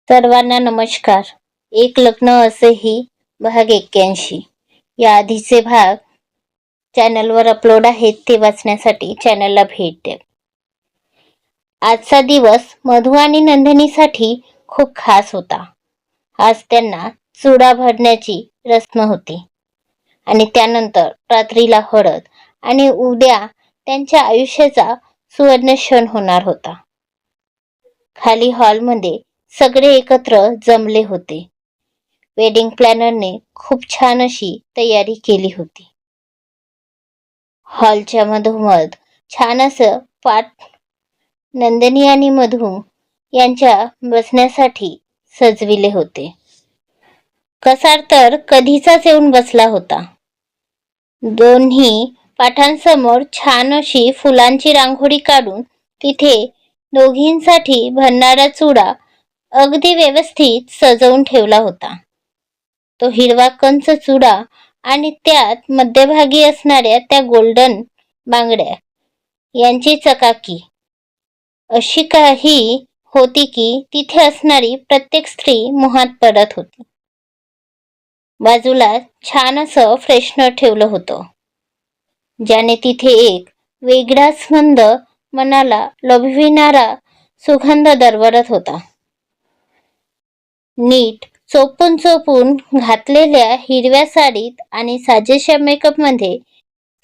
सर्वांना नमस्कार. एक लग्न असेही भाग 81. या आधीचे भाग चॅनलवर अपलोड आहेत, ते वाचण्यासाठी चॅनलला भेट द्या. आजचा दिवस मधु आणि नंदिनीसाठी खूप खास होता. आज त्यांना चुडा भरण्याची रस्म होती आणि त्यानंतर रात्रीला हळद आणि उद्या त्यांच्या आयुष्याचा सुवर्ण क्षण होणार होता. खाली हॉलमध्ये सगळे एकत्र जमले होते. वेडिंग प्लॅनरने खूप छान अशी तयारी केली होती. हॉलच्या मधोमध छान असं पाट नंदिनी आणि मधु यांच्या बसण्यासाठी सजविले होते. कसार तर कधीचाच येऊन बसला होता. दोन्ही पाठांसमोर छान अशी फुलांची रांगोळी काढून तिथे दोघींसाठी भरणारा चुडा अगदी व्यवस्थित सजवून ठेवला होता. तो हिरवा कंच चुडा आणि त्यात मध्यभागी असणाऱ्या त्या गोल्डन बांगड्या यांची चकाकी अशी काही होती की तिथे असणारी प्रत्येक स्त्री मोहात पडत होती. बाजूला छान असं फ्रेशनर ठेवलं होतं, ज्याने तिथे एक वेगळाच मंद मनाला लोभविणारा सुगंध दरवळत होता. नीट चोपून घातलेल्या हिरव्या साडीत आणि साजेशा मेकअपमध्ये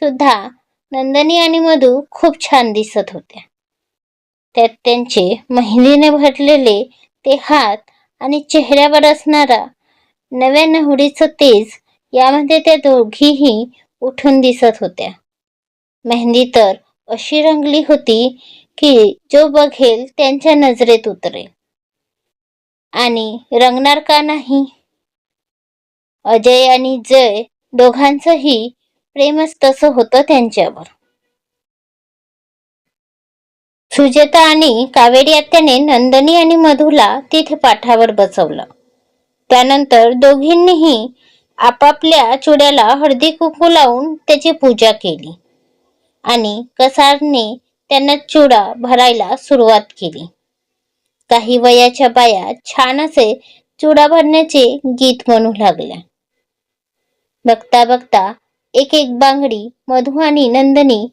सुद्धा नंदिनी आणि मधु खूप छान दिसत होत्या. त्यात त्यांचे मेहंदीने भरलेले ते हात आणि चेहऱ्यावर असणारा नव्या नहुरीचं तेज यामध्ये त्या दोघीही उठून दिसत होत्या. मेहंदी तर अशी रंगली होती की जो बघेल त्यांच्या नजरेत उतरेल. आणि रंगणार का नाही? अजय आणि जय दोघांचंही प्रेमच तसं होतं त्यांच्यावर. सुजाता आणि कावेरी आत्याने नंदिनी आणि मधुला तिथे पाठावर बसवलं. त्यानंतर दोघींनीही आपापल्या चुड्याला हळदी कुंकू लावून त्याची पूजा केली आणि कसारने त्यांना चुडा भरायला सुरुवात केली. काही वयाच्या बाया छान असे चुडा भरण्याचे गीत म्हणू लागल्या. बघता बघता एक एक बांगडी मधु आणि नंदिनी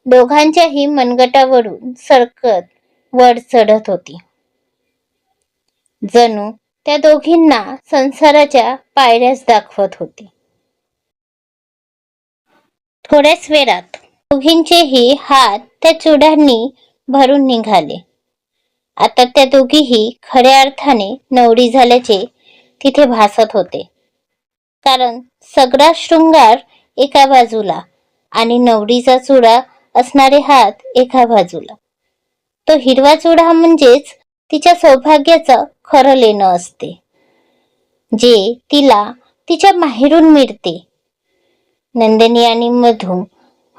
दोघांच्याही मनगटावरून सरकत वर चढत होती. जणू त्या दोघींना संसाराच्या पायऱ्याच दाखवत होती. थोड्याच वेळात दोघींचेही हात त्या चुड्यांनी भरून निघाले. आता त्या दोघीही खऱ्या अर्थाने नवरी झाल्याचे तिथे भासत होते. कारण सगळा शृंगार एका बाजूला आणि नवरीचा चुडा असणारे हात एका बाजूला. तो हिरवा चुडा म्हणजेच तिच्या सौभाग्याचं खरं लेणं असते, जे तिला तिच्या माहेरून मिळते. नंदिनी आणि मधु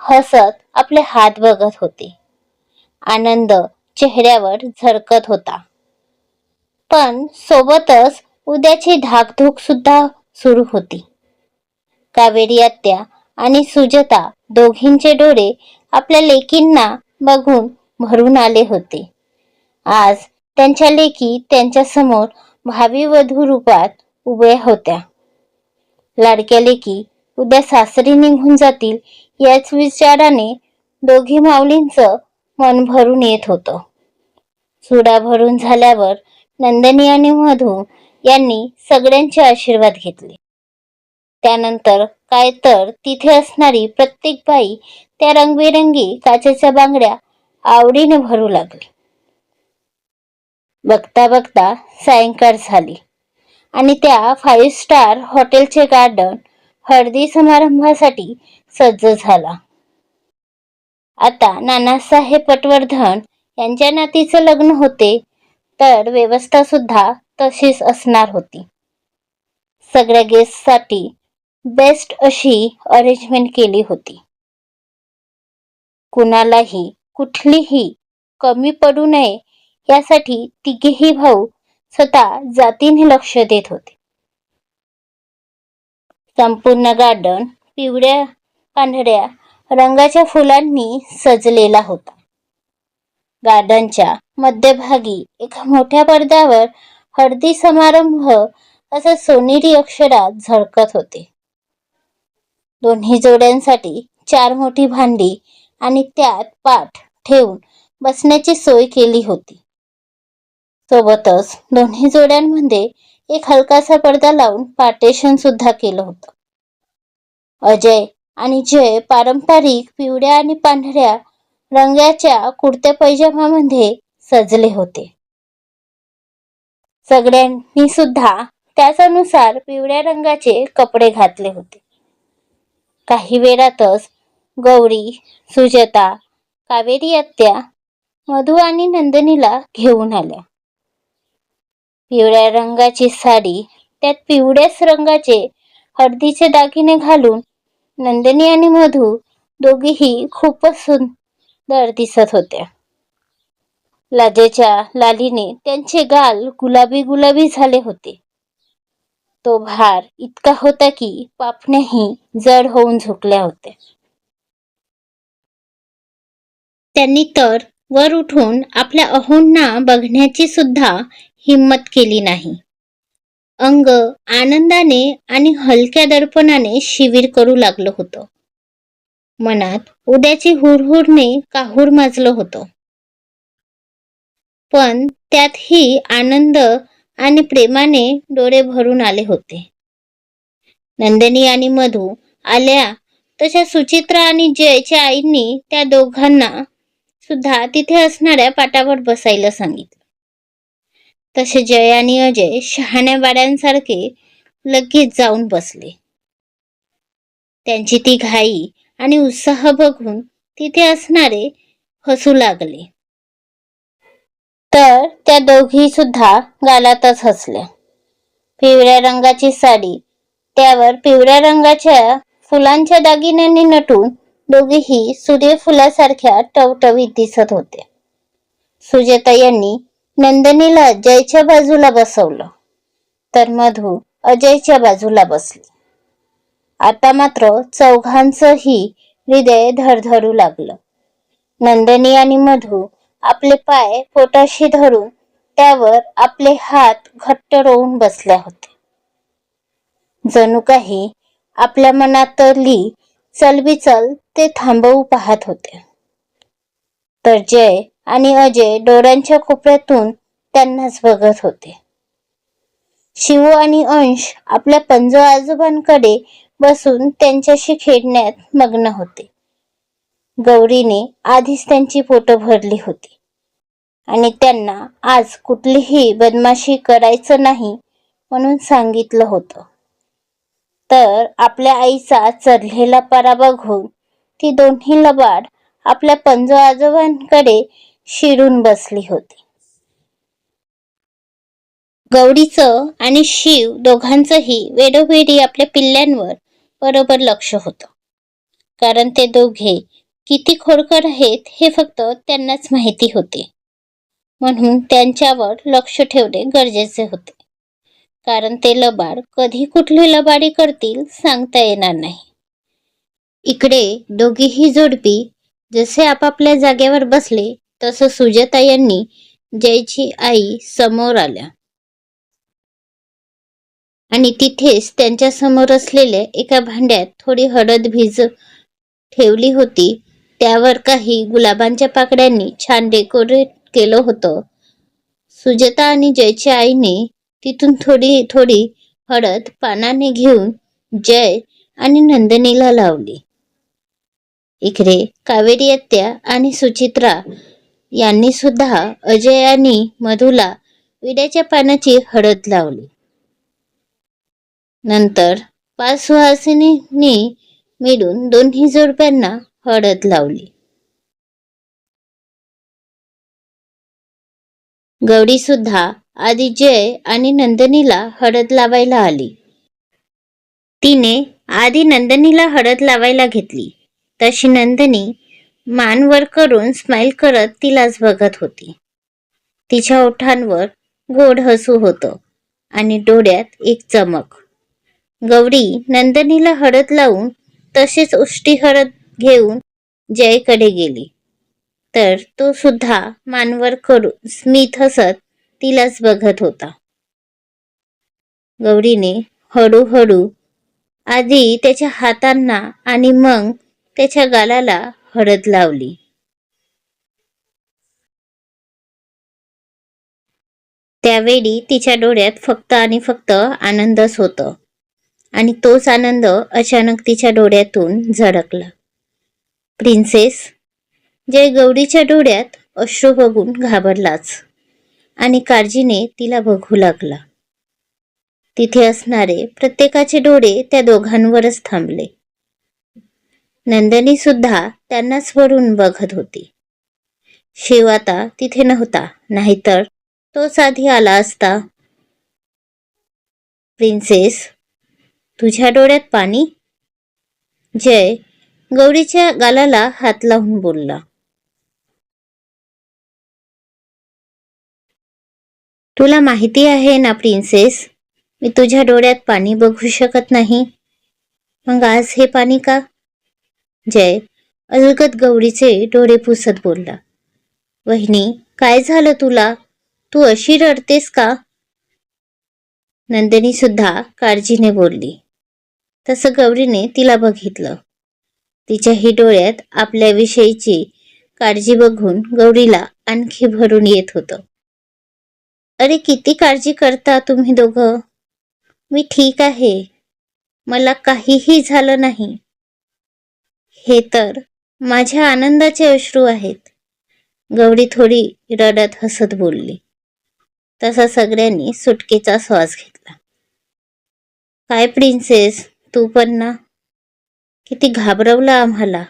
हसत आपले हात बघत होते. आनंद चेहऱ्यावर झळकत होता. पण सोबतच उद्याची धाकधूक सुद्धा सुरू होती. कावेरी आत्या आणि सुजाता दोघींचे डोळे आपल्या लेकींना बघून भरून आले होते. आज त्यांच्या लेकी त्यांच्या समोर भावी वधू रूपात उभ्या होत्या. लाडक्या लेकी उद्या सासरी निघून जातील याच विचाराने दोघी माऊलींचं मन भरून येत होतं. चुडा भरून झाल्यावर नंदिनी आणि मधु यांनी सगळ्यांचे आशीर्वाद घेतले. त्यानंतर काय तर तिथे असणारी प्रत्येक बाई त्या रंगबिरंगी काचेच्या बांगड्या आवडीने भरू लागली. बघता बघता सायंकाळ झाली आणि त्या 5 स्टार हॉटेलचे गार्डन हळदी समारंभासाठी सज्ज झाला. आता नानासाहेब पटवर्धन यांच्या नातीचं लग्न होते, तर व्यवस्था सुद्धा तशीच असणार होती. सगळ्या गेस्टसाठी बेस्ट अशी अरेंजमेंट केली होती. कुणालाही कुठलीही कमी पडू नये यासाठी तिघेही भाऊ स्वतः जातीने लक्ष देत होते. संपूर्ण गार्डन पिवळ्या पांढऱ्या रंगाच्या फुलांनी सजलेला होता. गार्डनच्या मध्यभागी एका मोठ्या पडद्यावर हळदी समारंभ असं सोनेरी अक्षरात झळकत होते. दोन्ही जोड्यांसाठी 4 मोठी भांडी आणि त्यात पाट ठेवून बसण्याची सोय केली होती. सोबतच दोन्ही जोड्यांमध्ये एक हलकासा पडदा लावून पार्टेशन सुद्धा केलं होतं. अजय आणि जय पारंपरिक पिवळ्या आणि पांढऱ्या रंगाच्या कुर्त्या पैजामामध्ये सजले होते. सगळ्यांनी सुद्धा त्यानुसार पिवळ्या रंगाचे कपडे घातले होते. काही वेळातच गौरी, सुजाता, कावेरी आत्या मधू आणि नंदिनीला घेऊन आल्या. पिवळ्या रंगाची साडी, त्यात पिवळ्याच रंगाचे हळदीचे दागिने घालून नंदिनी आणि मधू दोघीही खूपच सुंदर दिसत होत्या. लाजेच्या लालीने त्यांचे गाल गुलाबी गुलाबी झाले होते. तो भार इतका होता की पापण्याही जड होऊन झुकल्या होत्या. त्यांनी तर वर उठून आपल्या अहोंना बघण्याची सुद्धा हिम्मत केली नाही. अंग आनंदाने आणि हलक्या दडपणाने शिवीर करू लागलं होतं. मनात उद्याची हुरहुरने काहूर माजलं होतं. पण त्यातही आनंद आणि प्रेमाने डोळे भरून आले होते. नंदिनी आणि मधू आल्या तशा सुचित्रा आणि जयच्या आईंनी त्या दोघांना सुद्धा तिथे असणाऱ्या पाटावर बसायला सांगितलं. तसे जय आणि अजय शहाण्या बाळांसारखे लगेच जाऊन बसले. त्यांची ती घाई आणि उत्साह बघून तिथे असणारे हसू लागले. तर त्या दोघी सुद्धा गालातच हसल्या. पिवळ्या रंगाची साडी, त्यावर पिवळ्या रंगाच्या फुलांच्या दागिन्यांनी नटून दोघीही सूर्यफुलासारख्या टवटवीत दिसत होत्या. सुजाता यांनी नंदिनीला जयच्या बाजूला बसवलं, तर मधू अजयच्या बाजूला बसली. आता मात्र चौघांचंही हृदय धडधडू लागलं. नंदिनी आणि मधू आपले पाय पोटाशी धरून त्यावर आपले हात घट्ट रोवून बसल्या होत्या. जणू काही आपल्या मनातली चलबिचल ते थांबवू पाहत होते. तर जय आणि अजय डोळ्यांच्या कोपऱ्यातून त्यांनाच बघत होते. शिवू आणि अंश आपल्या पंजो आजोबांकडे बसून त्यांच्याशी खेळण्यात मग्न होते. गौरीने आधीच त्यांची पोटं भरली होती आणि त्यांना आज कुठलीही बदमाशी करायचं नाही म्हणून सांगितलं होतं. तर आपल्या आईचा चढलेला पारा बघून ती दोन्ही लबाड आपल्या पंजो आजोबांकडे शिरून बसली होती. गौरीचं आणि शिव दोघांचंही वेळोवेळी आपल्या पिल्ल्यांवर बरोबर लक्ष होतं. कारण ते दोघे किती खोडकर आहेत हे फक्त त्यांनाच माहिती होते. म्हणून त्यांच्यावर लक्ष ठेवणे गरजेचे होते. कारण ते लबाड कधी कुठली लबाडी करतील सांगता येणार नाही. इकडे दोघीही जोडपी जसे आपापल्या जागेवर बसले तसं सुजाता यांनी जयची आई समोर आल्या आणि तिथेच त्यांच्या समोर असलेल्या एका भांड्यात थोडी हळद भिजत ठेवली होती. त्यावर काही गुलाबांच्या पाकळ्यांनी छान डेकोरेट केलं होतं. सुजाता आणि जयच्या आईने तिथून थोडी थोडी हळद पानाने घेऊन जय आणि नंदिनीला लावली. इकडे कावेरी आत्या आणि सुचित्रा यांनी सुद्धा अजय आणि मधूला विड्याच्या पानाची हळद लावली. नंतर 5 सुहासिनींनी मिळून दोन्ही जोडप्यांना हळद लावली. गौरी सुद्धा आधी जय आणि नंदिनीला हळद लावायला आली. तिने आधी नंदिनीला हळद लावायला घेतली तशी नंदिनी मान वर करून स्माइल करत तिलाच बघत होती. तिच्या ओठांवर गोड हसू होतं आणि डोळ्यात एक चमक. गौरी नंदिनीला हळद लावून तशीच उष्टी हळद घेऊन जयकडे गेली, तर तो सुद्धा मानवर करून स्मित हसत तिलाच बघत होता. गौरीने हळूहळू आधी त्याच्या हातांना आणि मग त्याच्या गालाला हळद लावली. त्यावेळी तिच्या डोळ्यात फक्त आणि फक्त आनंदच होतं आणि तोच आनंद अचानक तिच्या डोळ्यातून झळकला. प्रिन्सेस. जय गौरीच्या डोळ्यात अश्रू बघून घाबरलाच आणि काळजीने तिला बघू लागला. तिथे असणारे प्रत्येकाचे डोळे त्या दोघांवरच थांबले. नंदिनी सुद्धा त्यांनाच वरून बघत होती. शिव आता तिथे नव्हता, नाहीतर तोच आधी आला असता. प्रिन्सेस, तुझ्या डोळ्यात पाणी? जय गौरीच्या गालाला हात लावून बोलला. तुला माहिती आहे ना प्रिन्सेस, मी तुझ्या डोळ्यात पाणी बघू शकत नाही. मग आज हे पाणी का? जय अलगद गौरीचे डोळे पुसत बोलला. वहिनी, काय झालं तुला? तू अशी रडतेस का? नंदिनी सुद्धा काळजीने बोलली. तसं गौरीने तिला बघितलं. तिच्याही डोळ्यात आपल्याविषयीची काळजी बघून गौरीला आणखी भरून येत होतं. अरे किती काळजी करता तुम्ही दोघं. मी ठीक आहे, मला काहीही झालं नाही. हे तर माझ्या आनंदाचे अश्रू आहेत. गौरी थोडी रडत हसत बोलली. तसा सगळ्यांनी सुटकेचा श्वास घेतला. काय प्रिन्सेस, तू पण ना, किती घाबरवलं आम्हाला.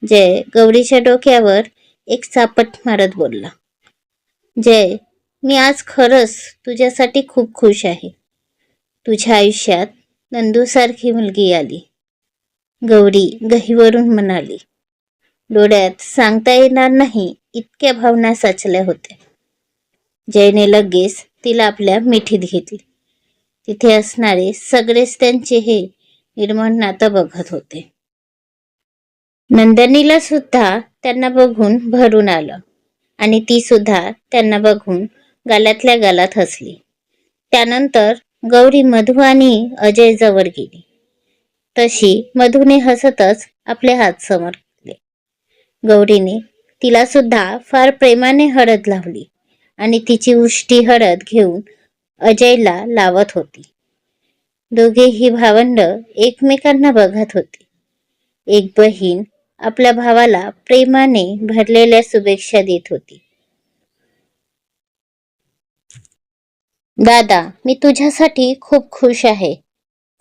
जय गौरीच्या डोक्यावर एक चापट मारत बोलला. जय, मी आज खरंच तुझ्यासाठी खूप खुश आहे. तुझ्या आयुष्यात नंदूसारखी मुलगी आली. गौरी गहिवरून म्हणाली. डोळ्यात सांगता येणार नाही इतक्या भावना साचल्या होत्या. जयने लगेच तिला आपल्या मिठीत घेतली. तिथे असणारे सगळेच त्यांचे हे निर्मळ नातं बघत होते. नंदिनीला सुद्धा त्यांना बघून भरून आलं आणि ती सुद्धा त्यांना बघून गालातल्या गालात हसली. त्यानंतर गौरी मधु आणि अजय जवळ गेली. तशी मधुने हसतच आपले हात समोर घेतले. गौरीने तिला सुद्धा फार प्रेमाने हळद लावली आणि तिची उष्टी हळद घेऊन अजयला लावत होती. दोघेही भावंड एकमेकांना बघत होते. एक बहीण आपल्या भावाला प्रेमाने भरलेल्या शुभेच्छा देत होती. दादा, मी तुझ्यासाठी खूप खुश आहे.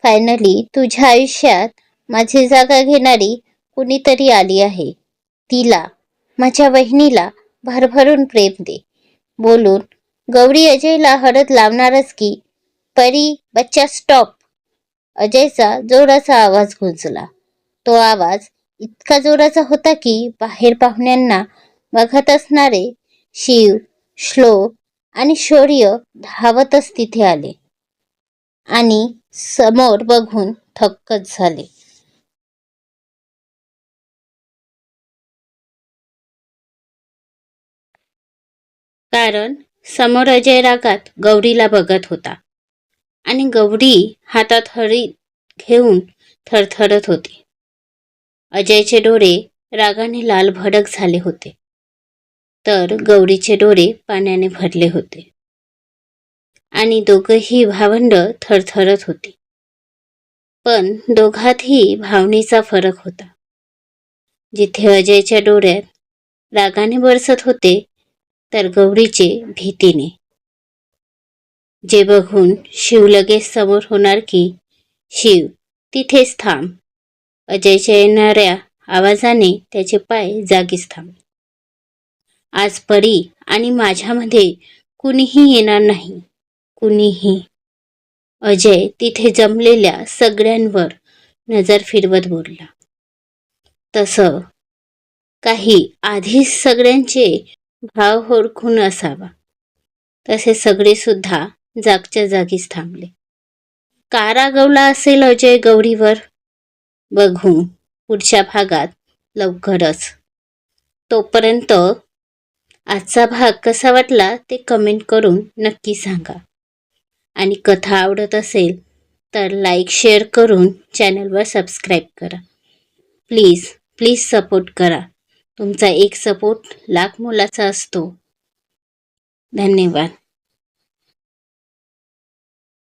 फायनली तुझ्या आयुष्यात माझी जागा घेणारी कुणीतरी आली आहे. तिला, माझ्या बहिणीला भरभरून प्रेम दे. बोलून गौरी अजयला हळद लावणारच की परी बच्चा स्टॉप. अजयचा जोराचा आवाज गुंजला. तो आवाज इतका जोराचा होता की बाहेर पाहुण्यांना बघत असणारे शिव, श्लोक आणि शौर्य धावतच तिथे आले आणि समोर बघून थक्कच झाले. कारण समोर अजय रागात गौरीला बघत होता आणि गौरी हातात हळद घेऊन थरथरत होती. अजयचे डोळे रागाने लाल भडक झाले होते, तर गौरीचे डोळे पाण्याने भरले होते आणि दोघंही भावंड थरथरत होती. पण दोघातही भावनेचा फरक होता. जिथे अजयच्या डोळ्यात रागाने बरसत होते, तर गौरीचे भीतीने. जे बघून शिव लगेच समोर होणार की शिव तिथेच थांब. अजयच्या येणाऱ्या आवाजाने त्याचे पाय जागीच थांबले. आज परी आणि माझ्यामध्ये कुणीही येणार नाही, कुणीही. अजय तिथे जमलेल्या सगळ्यांवर नजर फिरवत बोलला. तसं काही आधीच सगळ्यांचे भाव ओळखून असावा. तसे सगळे सुद्धा जागच्या जागीच थांबले. का रागवला असेल अजय गौरीवर? बघू पुढच्या भागात लवकरच. तोपर्यंत आजचा भाग कसा वाटला ते कमेंट करून नक्की सांगा. आणि कथा आवडत असेल तर लाईक शेअर करून चॅनलवर सबस्क्राईब करा. प्लीज प्लीज सपोर्ट करा. तुमचा एक सपोर्ट लाख मोलाचा असतो. धन्यवाद.